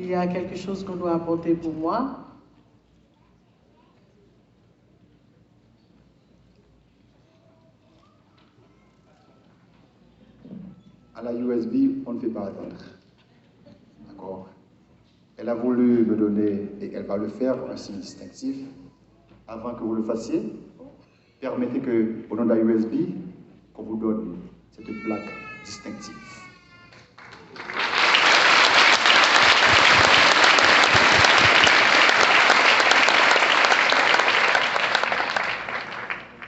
Il y a quelque chose qu'on doit apporter pour moi. À la USB, on ne fait pas attendre. D'accord? Elle a voulu me donner, et elle va le faire, un signe distinctif. Avant que vous le fassiez, permettez que, au nom de la USB, qu'on vous donne cette plaque distinctive.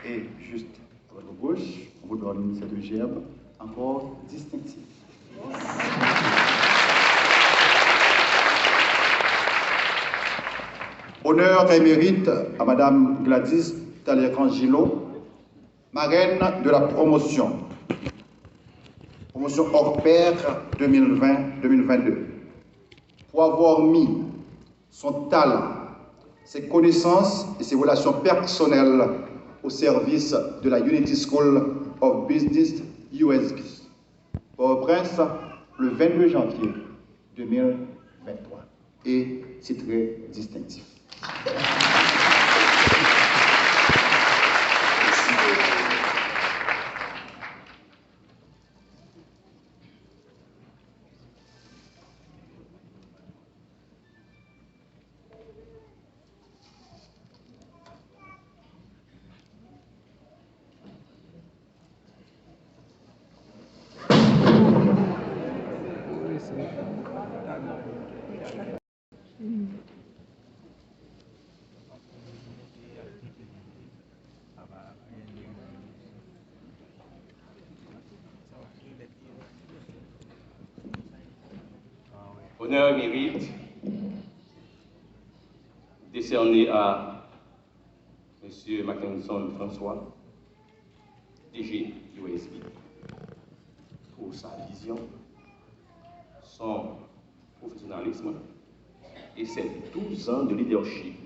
Et juste à votre gauche, on vous donne cette gerbe encore distinctive. Honneur et mérite à Madame Gladys Talleyrand-Gillot, marraine de la promotion hors pair 2020-2022, pour avoir mis son talent, ses connaissances et ses relations personnelles au service de la Unity School of Business USB, Port-au-Prince, le 22 janvier 2023. Et c'est très distinctif. Honneur et mérite décerné à M. Mackinson François, DG USB, pour sa vision, son professionnalisme et ses 12 ans de leadership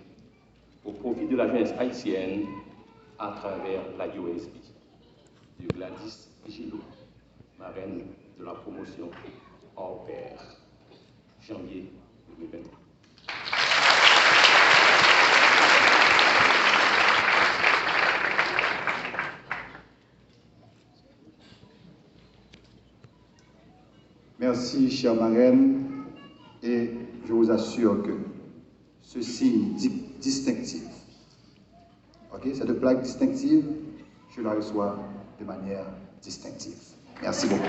au profit de la jeunesse haïtienne à travers la USB, de Gladys Gillot, marraine de la promotion hors pair, janvier 2023. Merci, chère marraine, et je vous assure que ce signe distinctif, cette plaque distinctive, je la reçois de manière distinctive. Merci beaucoup.